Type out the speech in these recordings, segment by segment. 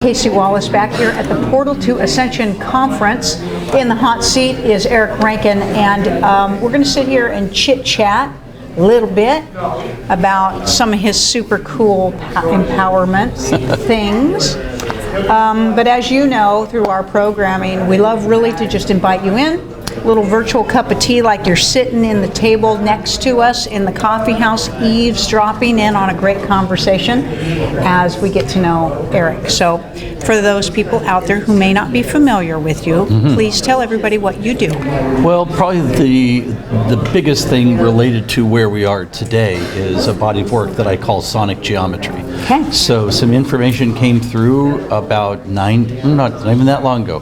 Casey Wallace back here at the Portal to Ascension conference. In the hot seat is Eric Rankin, and we're going to sit here and chit-chat a little bit about some of his super cool empowerment things. But as you know, through our programming, we love really to just invite you in. A little virtual cup of tea, like you're sitting in the table next to us in the coffee house, eavesdropping in on a great conversation as we get to know Eric. So for those people out there who may not be familiar with you, please tell everybody what you do. Well, probably the biggest thing related to where we are today is a body of work that I call sonic geometry. Okay. So some information came through about not even that long ago.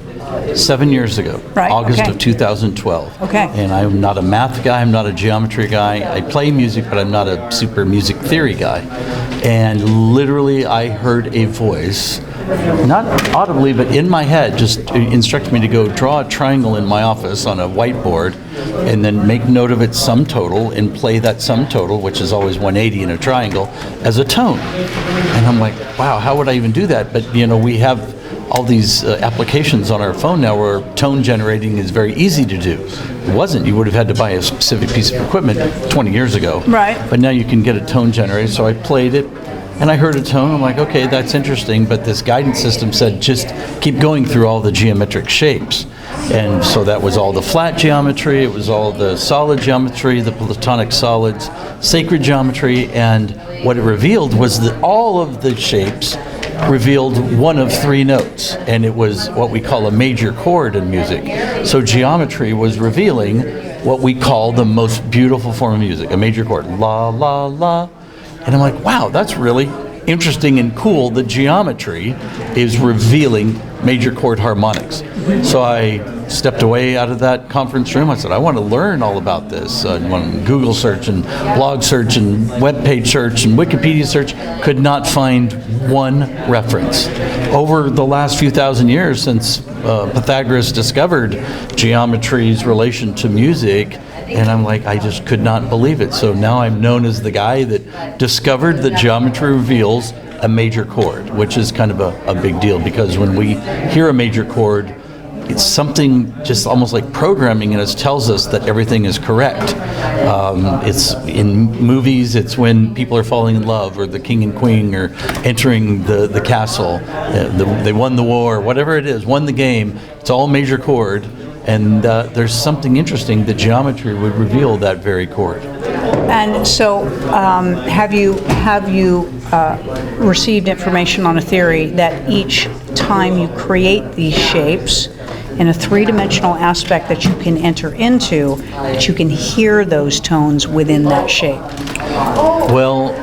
7 years ago, Right, August okay. of 2012. Okay. And I'm not a math guy, I'm not a geometry guy. I play music, but I'm not a super music theory guy. And literally I heard a voice, not audibly, but in my head, just instructed me to go draw a triangle in my office on a whiteboard and then make note of its sum total and play that sum total, which is always 180 in a triangle, as a tone. And I'm like, wow, how would I even do that? But we have all these applications on our phone now where tone generating is very easy to do. It wasn't. You would have had to buy a specific piece of equipment 20 years ago. Right. But now you can get a tone generator. So I played it and I heard a tone. I'm like, okay, that's interesting. But this guidance system said just keep going through all the geometric shapes. And so that was all the flat geometry, it was all the solid geometry, the platonic solids, sacred geometry, and what it revealed was that all of the shapes revealed one of three notes, and it was what we call a major chord in music. So geometry was revealing what we call the most beautiful form of music, a major chord, la, la, la. And I'm like, wow, that's really interesting and cool. The geometry is revealing major chord harmonics. So I stepped away out of that conference room. I said, I want to learn all about this. I went on Google search and blog search and web page search and Wikipedia search, could not find one reference. Over the last few thousand years since Pythagoras discovered geometry's relation to music, and I'm like, I just could not believe it. So now I'm known as the guy that discovered that geometry reveals a major chord, which is kind of a big deal, because when we hear a major chord, it's something just almost like programming in us tells us that everything is correct. It's in movies, it's when people are falling in love, or the king and queen are entering the castle, they won the war, whatever it is, won the game, it's all major chord. And there's something interesting that geometry would reveal that very chord. And so have you received information on a theory that each time you create these shapes in a three-dimensional aspect that you can enter into, that you can hear those tones within that shape? Well,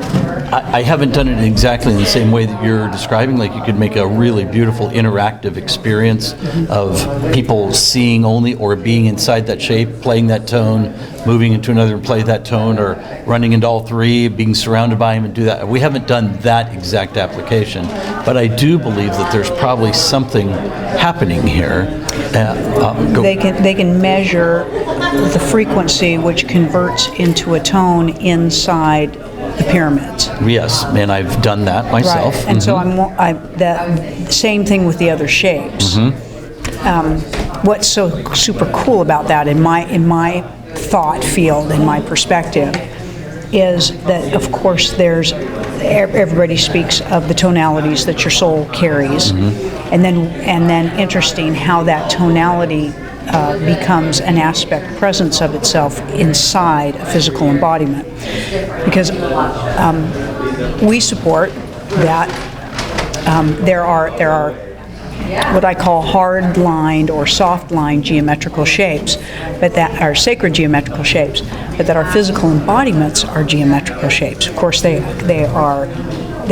I haven't done it exactly in the same way that you're describing. Like, you could make a really beautiful interactive experience of people seeing only or being inside that shape, playing that tone, moving into another and play that tone, or running into all three, being surrounded by them and do that. We haven't done that exact application, but I do believe that there's probably something happening here. They can measure the frequency which converts into a tone inside the pyramids. Yes, and I've done that myself. Right. And so the same thing with the other shapes. What's so super cool about that in my thought field, in my perspective, is that of course everybody speaks of the tonalities that your soul carries, and then interesting how that tonality becomes an aspect, presence of itself inside a physical embodiment. Because we support that there are what I call hard-lined or soft-lined geometrical shapes, but that are sacred geometrical shapes, but that our physical embodiments are geometrical shapes. Of course, they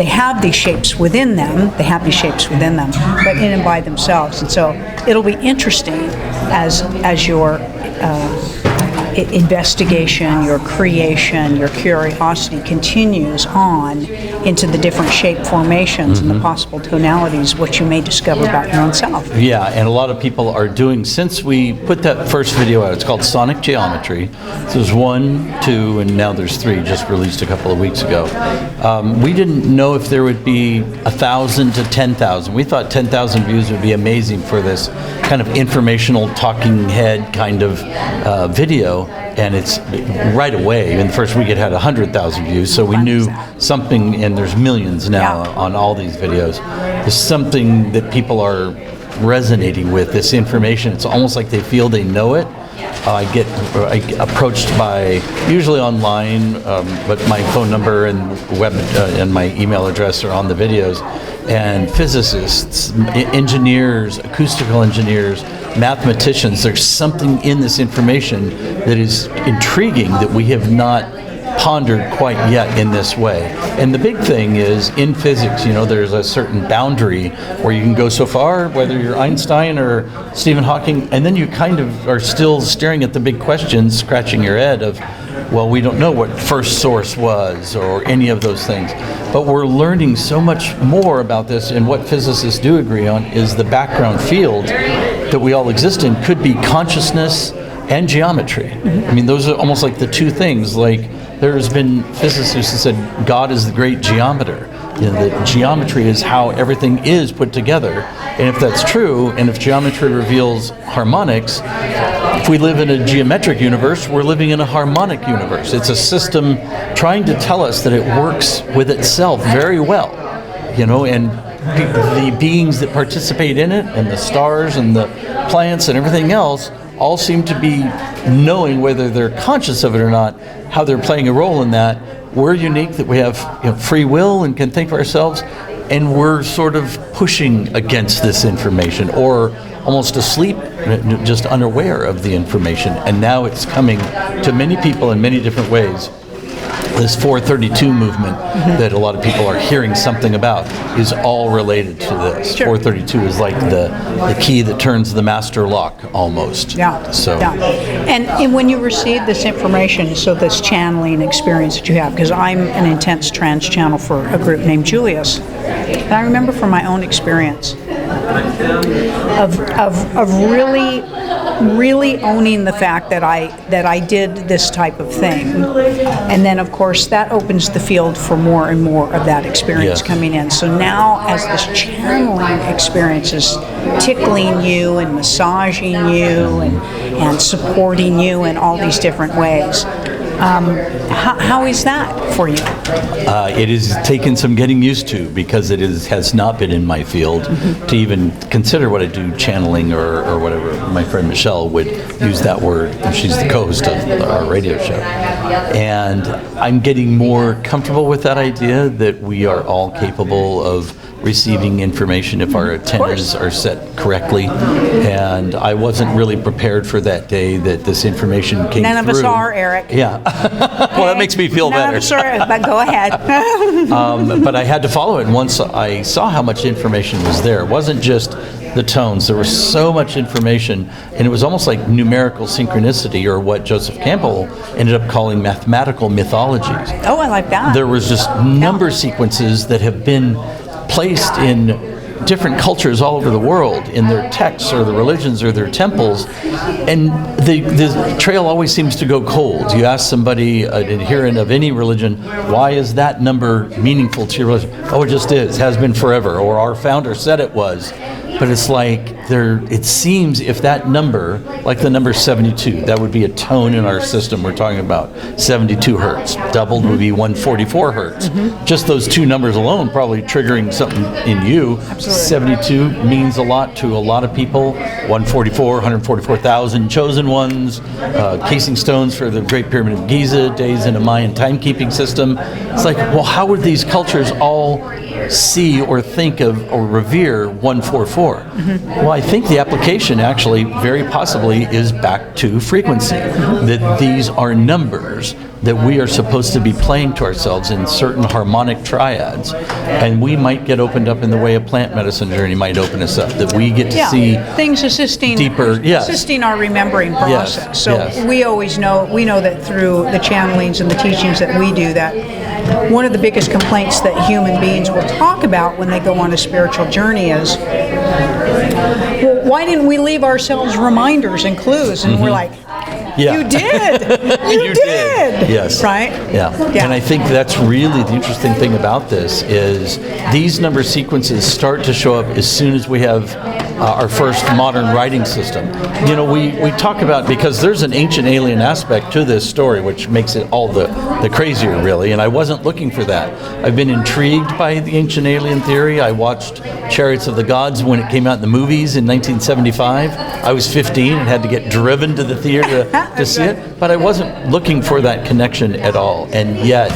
have these shapes within them, but in and by themselves. And so it'll be interesting as you're investigation, your creation, your curiosity continues on into the different shape formations and the possible tonalities, what you may discover about your own self. Yeah, and a lot of people are doing, since we put that first video out, it's called Sonic Geometry. So there's 1, 2, and now there's 3, just released a couple of weeks ago. We didn't know if there would be 1,000 to 10,000. We thought 10,000 views would be amazing for this kind of informational talking head kind of video, and it's right away. In the first week it had 100,000 views, so we knew something, and there's millions now on all these videos. There's something that people are resonating with, this information. It's almost like they feel they know it. I get approached by, usually online, but my phone number and web and my email address are on the videos, and physicists, engineers, acoustical engineers, mathematicians. There's something in this information that is intriguing that we have not pondered quite yet in this way. And the big thing is, in physics, there's a certain boundary where you can go so far, whether you're Einstein or Stephen Hawking, and then you kind of are still staring at the big questions, scratching your head of, well, we don't know what first source was or any of those things. But we're learning so much more about this, and what physicists do agree on is the background field that we all exist in could be consciousness and geometry. I mean, those are almost like the two things. Like, there's been physicists who said God is the great geometer. That geometry is how everything is put together. And if that's true, and if geometry reveals harmonics, if we live in a geometric universe, we're living in a harmonic universe. It's a system trying to tell us that it works with itself very well, and the beings that participate in it, and the stars and the plants and everything else, all seem to be knowing, whether they're conscious of it or not, how they're playing a role in that. We're unique that we have free will and can think for ourselves, and we're sort of pushing against this information, or almost asleep, just unaware of the information. And now it's coming to many people in many different ways. This 432 movement that a lot of people are hearing something about is all related to this. Sure. 432 is like the key that turns the master lock, almost. Yeah. So. Yeah. And when you receive this information, so this channeling experience that you have, because I'm an intense trance channel for a group named Julius, and I remember from my own experience of really owning the fact that I did this type of thing, and then of course that opens the field for more and more of that experience coming in. So now, as this channeling experience is tickling you and massaging you and supporting you in all these different ways, how is that for you? It has taken some getting used to, because it has not been in my field to even consider what I do, channeling or whatever. My friend Michelle would use that word, and she's the co-host of our radio show. And I'm getting more comfortable with that idea that we are all capable of receiving information if our antennas are set correctly. And I wasn't really prepared for that day that this information came through. None of us are, Eric. Yeah. Well, that makes me feel better. None of us are, but go ahead. But I had to follow it. And once I saw how much information was there, it wasn't just the tones. There was so much information, and it was almost like numerical synchronicity, or what Joseph Campbell ended up calling mathematical mythologies. Oh, I like that. There was just number sequences that have been placed in different cultures all over the world, in their texts or the religions or their temples, and the trail always seems to go cold. You ask somebody, an adherent of any religion, why is that number meaningful to your religion? Oh, it just is, has been forever, or our founder said it was. But it's like, it seems if that number, like the number 72, that would be a tone in our system we're talking about, 72 hertz. Doubled would be 144 hertz. Just those two numbers alone probably triggering something in you. Absolutely. 72 means a lot to a lot of people. 144, 144,000 chosen ones, casing stones for the Great Pyramid of Giza, days in a Mayan timekeeping system. It's like, well, how would these cultures all see or think of or revere 144. Well, I think the application actually very possibly is back to frequency, that these are numbers that we are supposed to be playing to ourselves in certain harmonic triads, and we might get opened up in the way a plant medicine journey might open us up, that we get to see things assisting deeper, assisting our remembering process. Yes, So yes. we know that through the channelings and the teachings that we do, that one of the biggest complaints that human beings will talk about when they go on a spiritual journey is, well, why didn't we leave ourselves reminders and clues? And we're like, you did. You did. Yes. Right? Yeah. And I think that's really the interesting thing about this is these number sequences start to show up as soon as we have our first modern writing system. You know, we talk about, because there's an ancient alien aspect to this story, which makes it all the crazier, really, and I wasn't looking for that. I've been intrigued by the ancient alien theory. I watched Chariots of the Gods when it came out in the movies in 1975. I was 15 and had to get driven to the theater to see it, but I wasn't looking for that connection at all. And yet,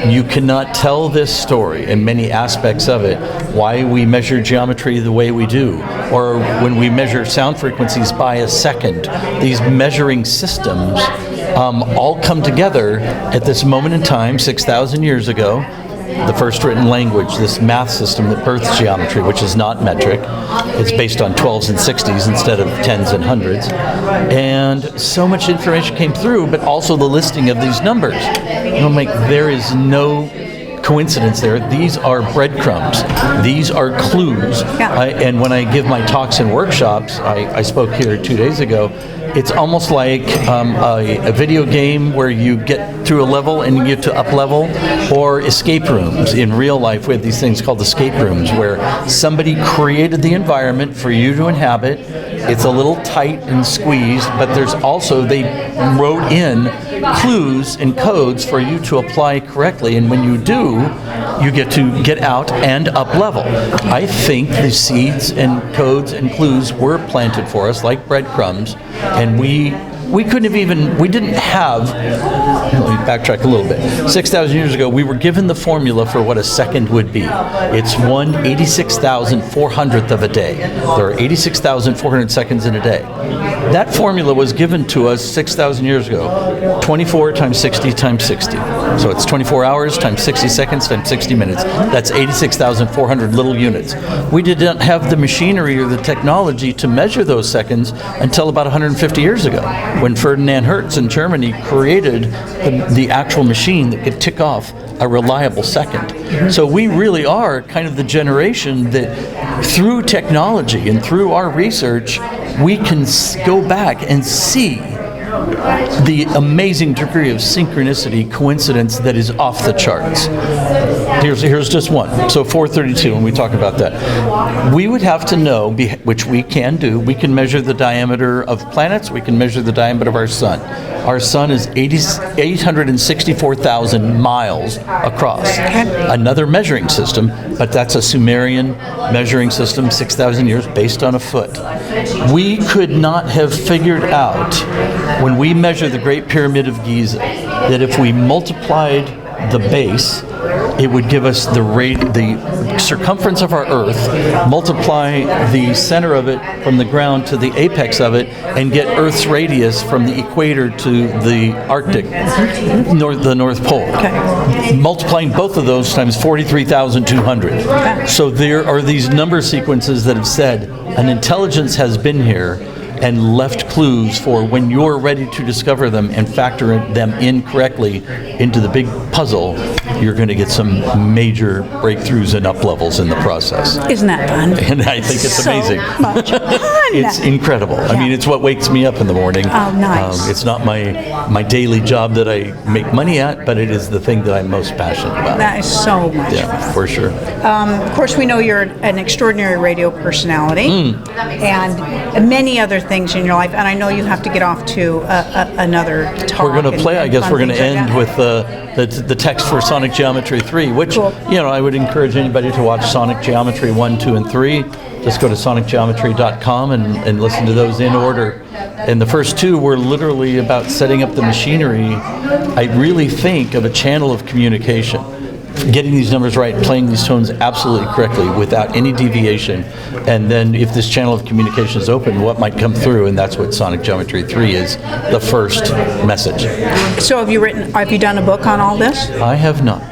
you cannot tell this story in many aspects of it, why we measure geometry the way we do, or when we measure sound frequencies by a second. These measuring systems all come together at this moment in time, 6,000 years ago. The first written language, this math system that births geometry, which is not metric. It's based on 12s and 60s instead of 10s and 100s. And so much information came through, but also the listing of these numbers. And I'm like, there is no coincidence there. These are breadcrumbs. These are clues. And when I give my talks and workshops, I spoke here 2 days ago, it's almost like a video game where you get through a level and you get to up level, or escape rooms. In real life, we have these things called escape rooms where somebody created the environment for you to inhabit. It's a little tight and squeezed, but there's also, they wrote in clues and codes for you to apply correctly, and when you do, you get to get out and up level. I think the seeds and codes and clues were planted for us like breadcrumbs, and we couldn't have even, we didn't have, let me backtrack a little bit. 6,000 years ago, we were given the formula for what a second would be. It's 1/86,400th of a day. There are 86,400 seconds in a day. That formula was given to us 6,000 years ago. 24 times 60 times 60. So it's 24 hours times 60 seconds times 60 minutes. That's 86,400 little units. We didn't have the machinery or the technology to measure those seconds until about 150 years ago, when Ferdinand Hertz in Germany created the actual machine that could tick off a reliable second. So we really are kind of the generation that through technology and through our research, we can go back and see the amazing degree of synchronicity, coincidence that is off the charts. Here's just one. So 432, when we talk about that, we would have to know, which we can do, we can measure the diameter of planets, we can measure the diameter of our sun. Our sun is 864,000 miles across. Another measuring system, but that's a Sumerian measuring system, 6,000 years, based on a foot. We could not have figured out, when we measure the Great Pyramid of Giza, that if we multiplied the base, it would give us the circumference of our Earth, multiply the center of it from the ground to the apex of it, and get Earth's radius from the equator to the Arctic, the North Pole. Okay. Multiplying both of those times 43,200. So there are these number sequences that have said an intelligence has been here and left clues for when you're ready to discover them and factor them in correctly into the big puzzle, you're going to get some major breakthroughs and up levels in the process. Isn't that fun? And I think it's amazing. So much fun. It's incredible. Yeah. I mean, it's what wakes me up in the morning. Oh, nice. It's not my daily job that I make money at, but it is the thing that I'm most passionate about. That is so much fun. For sure. Of course, we know you're an extraordinary radio personality and many other things in your life, and I know you have to get off to another talk. We're going to play, I guess we're going to end with the text for Sonic Geometry 3, which, I would encourage anybody to watch Sonic Geometry 1, 2, and 3. Just go to sonicgeometry.com and listen to those in order. And the first two were literally about setting up the machinery, I really think, of a channel of communication. getting these numbers right, playing these tones absolutely correctly without any deviation, and then if this channel of communication is open, what might come through, and that's what Sonic Geometry 3 is, the first message. So have you done a book on all this? I have not.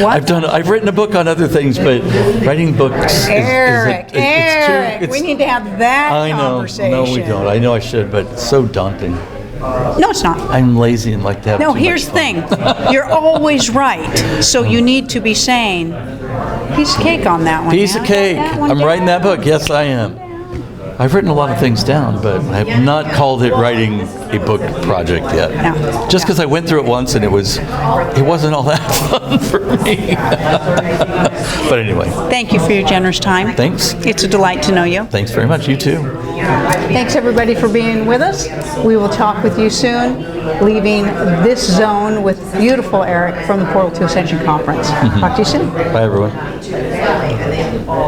What? I've written a book on other things, but writing books Eric, we need to have that conversation. No, we don't. I know I should, but it's so daunting. No, it's not. I'm lazy and like to have No, too here's the much thing. You're always right. So you need to be saying, piece of cake on that one. Piece of man. cake. That one I'm down. writing that book. Yes, I am. I've written a lot of things down, but I have not called it writing a book project yet. No. Just because I went through it once and it wasn't all that fun for me. But anyway, Thank you for your generous time. thanks. It's a delight to know you. Thanks very much. You too. Thanks everybody for being with us. We will talk with you soon, leaving this zone with beautiful Eric from the Portal to Ascension Conference. Talk to you soon. Bye, everyone.